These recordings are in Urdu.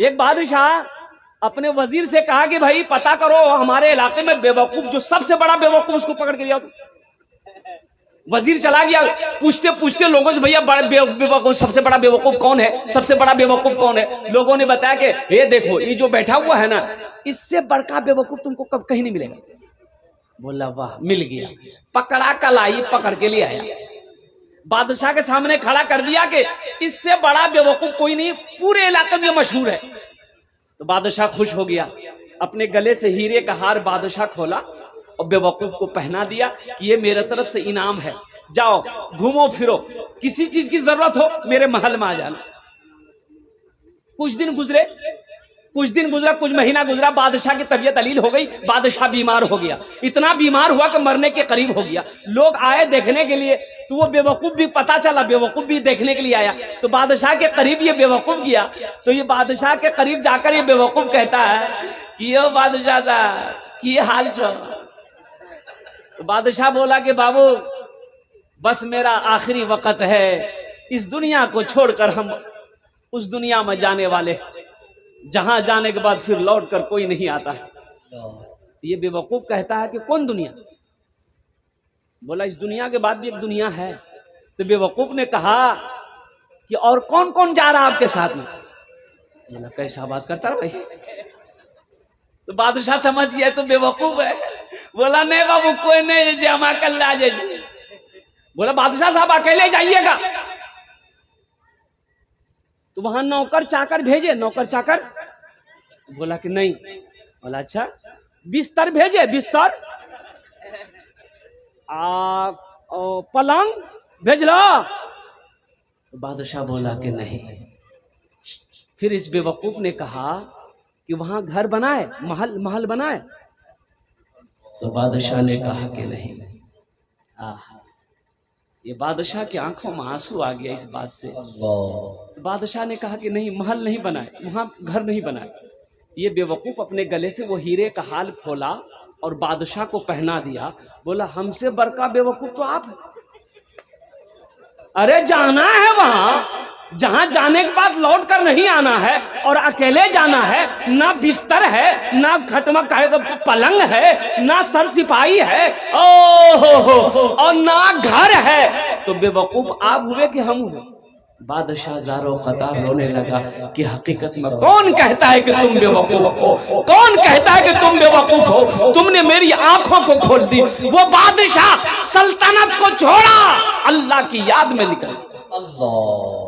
ایک بادشاہ اپنے وزیر سے کہا کہ بھائی پتا کرو ہمارے علاقے میں بیوقوف جو سب سے بڑا بیوقوف اس کو پکڑ کے لیا تو وزیر چلا گیا پوچھتے پوچھتے لوگوں سے بھیا بیوقوف سب سے بڑا بیوقوف کون ہے، سب سے بڑا بیوقوف کون ہے؟ لوگوں نے بتایا کہ یہ دیکھو یہ جو بیٹھا ہوا ہے نا اس سے بڑا بیوقوف تم کو کب کہیں نہیں ملے گا۔ بولا واہ مل گیا، پکڑا کلائی پکڑ کے لے آیا، بادشاہ کے سامنے کھڑا کر دیا کہ اس سے بڑا بیوقوف کوئی نہیں، پورے علاقے میں مشہور ہے۔ تو بادشاہ خوش ہو گیا، اپنے گلے سے ہیرے کا ہار بادشاہ کھولا اور بیوقوف کو پہنا دیا کہ یہ میرے طرف سے انعام ہے، جاؤ گھومو پھرو، کسی چیز کی ضرورت ہو میرے محل میں آ جانا۔ کچھ دن گزرا، کچھ مہینہ گزرا، بادشاہ کی طبیعت علیل ہو گئی، بادشاہ بیمار ہو گیا، اتنا بیمار ہوا کہ مرنے کے قریب ہو گیا۔ لوگ آئے دیکھنے کے لیے تو وہ بیوقوف بھی پتا چلا، بیوقوف بھی دیکھنے کے لیے آیا، تو بادشاہ کے قریب یہ بیوقوف گیا، تو یہ بادشاہ کے قریب جا کر یہ بیوقوف کہتا ہے کہ یہ بادشاہ صاحب کی حال چل۔ تو بادشاہ بولا کہ بابو بس میرا آخری وقت ہے، اس دنیا کو چھوڑ کر ہم اس دنیا میں جانے والے، جہاں جانے کے بعد پھر لوٹ کر کوئی نہیں آتا ہے۔ یہ بیوقوف کہتا ہے کہ کون دنیا؟ بولا اس دنیا کے بعد بھی ایک دنیا ہے۔ تو بیوقوف نے کہا کہ اور کون کون جا رہا آپ کے ساتھ میں؟ بولا کیسا بات کرتا رہا بھائی؟ تو بادشاہ سمجھ گیا تو بیوقوف ہے، بولا نہیں بابو کوئی نہیں، جی ہم اکیلے آ جائیے۔ بولا بادشاہ صاحب اکیلے جائیے گا؟ تو وہاں نوکر چاکر بھیجے، نوکر چاکر؟ بولا کہ نہیں۔ بولا اچھا بستر بھیجے، بستر پلنگ بھیج لو؟ بادشاہ بولا کہ نہیں۔ پھر اس بیوقوف نے کہا کہ وہاں گھر بنائے، محل بنائے؟ تو بادشاہ نے کہا کہ نہیں۔ یہ بادشاہ کی آنکھوں میں آنسو آ گیا اس بات سے۔ تو بادشاہ نے کہا کہ نہیں، محل نہیں بنائے، وہاں گھر نہیں بنائے۔ یہ بیوقوف اپنے گلے سے وہ ہیرے کا حال کھولا اور بادشاہ کو پہنا دیا۔ بولا ہم سے برکا بیوقوف تو آپ ہیں، ارے جانا ہے وہاں جہاں جانے کے بعد لوٹ کر نہیں آنا ہے، اور اکیلے جانا ہے، نہ بستر ہے، نہ کھٹمک پلنگ ہے، نہ سر سپاہی ہے، اور نہ گھر ہے، تو بیوقوف آپ ہوئے کہ ہم ہوئے؟ بادشاہ زارو قطار رونے لگا کہ حقیقت میں کون کہتا ہے کہ تم بیوقوف ہو؟ کون کہتا ہے کہ تم بیوقوف ہو؟ تم نے میری آنکھوں کو کھول دی۔ وہ بادشاہ سلطنت کو چھوڑا، اللہ کی یاد میں نکل۔ اللہ،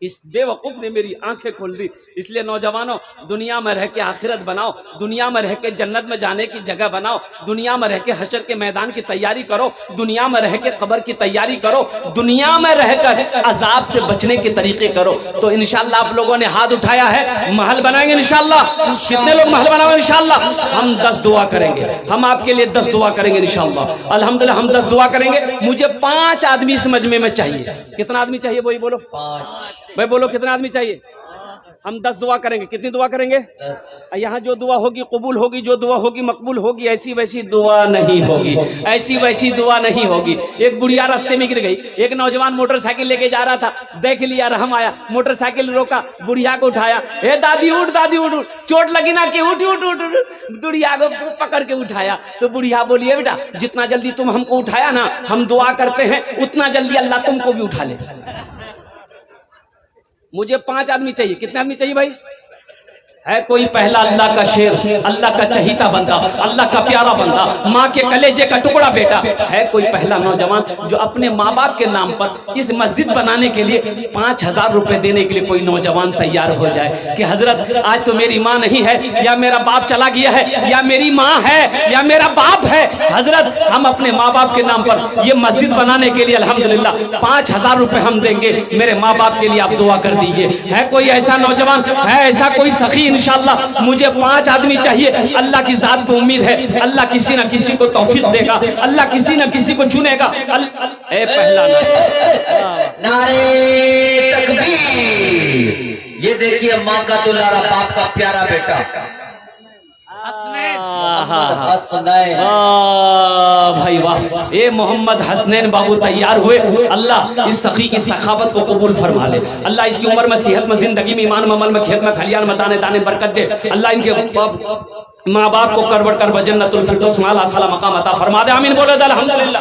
اس بیوقوف نے میری آنکھیں کھول دی۔ اس لیے نوجوانوں دنیا میں رہ کے آخرت بناؤ، دنیا میں رہ کے جنت میں جانے کی جگہ بناؤ، دنیا میں رہ کے حشر کے میدان کی تیاری کرو، دنیا میں رہ کے قبر کی تیاری کرو، دنیا میں رہ کر عذاب سے بچنے کے طریقے کرو۔ تو انشاءاللہ آپ لوگوں نے ہاتھ اٹھایا ہے، محل بنائیں گے انشاءاللہ؟ کتنے لوگ محل بناؤ انشاءاللہ؟ ہم 10 دعا کریں گے، ہم آپ کے لیے 10 دعا کریں گے انشاءاللہ۔ الحمدللہ ہم 10 دعا کریں گے۔ مجھے 5 آدمی اس مجمع میں چاہیے۔ کتنا آدمی چاہیے وہی بولو؟ 5 بھائی بولو کتنا آدمی چاہیے؟ ہم 10 دعا کریں گے۔ کتنی دعا کریں گے؟ 10۔ یہاں جو دعا ہوگی قبول ہوگی، جو دعا ہوگی مقبول ہوگی، ایسی ویسی دعا نہیں ہوگی، ایسی ویسی دعا نہیں ہوگی۔ ایک بڑھیا راستے میں گر گئی، ایک نوجوان موٹر سائیکل لے کے جا رہا تھا، دیکھ لیا رحم آیا، موٹر سائیکل روکا، بڑھیا کو اٹھایا، اے دادی اٹھ، دادی اٹھ، چوٹ لگی نا کہ اٹھ اٹھ اٹھ اٹھ، بڑھیا کو پکڑ کے اٹھایا۔ تو بڑھیا بولیے بیٹا جتنا جلدی تم ہم کو اٹھایا نا، ہم دعا کرتے ہیں اتنا جلدی اللہ تم کو بھی اٹھا لے۔ مجھے 5 آدمی چاہیے۔ کتنے آدمی چاہیے بھائی؟ ہے کوئی پہلا اللہ کا شیر، اللہ کا چہیتا بندہ، اللہ کا پیارا بندہ، ماں کے کلیجے کا ٹکڑا بیٹا؟ ہے کوئی پہلا نوجوان جو اپنے ماں باپ کے نام پر اس مسجد بنانے کے لیے 5000 روپے دینے کے لیے کوئی نوجوان تیار ہو جائے کہ حضرت آج تو میری ماں نہیں ہے، یا میرا باپ چلا گیا ہے، یا میری ماں ہے، یا میرا باپ ہے، حضرت ہم اپنے ماں باپ کے نام پر یہ مسجد بنانے کے لیے الحمدللہ 5000 روپے ہم دیں گے، میرے ماں باپ کے لیے آپ دعا کر دیجئے۔ ہے کوئی ایسا نوجوان، ہے ایسا کوئی سخی؟ انشاءاللہ مجھے 5 آدمی چاہیے۔ اللہ کی ذات پہ امید ہے اللہ کسی نہ کسی کو توفیق دے گا، اللہ کسی نہ کسی کو چنے گا۔ اے پہلا نعرے تکبیر! یہ دیکھیے ماں کا دلارا، باپ کا پیارا بیٹا حسنین واہ بھائی واہ، اے محمد حسنین بابو تیار ہوئے، اللہ اس سخی کی سخاوت کو قبول فرما لے، اللہ اس کی عمر میں صحت میں زندگی میں ایمان میں عمل میں کھیت میں کھلیان میں دانے دانے برکت دے، اللہ ان کے ماں باپ کو کروڑ کر بجنت الفردوس میں اعلیٰ مقام عطا فرما دے، آمین بولے الحمدللہ۔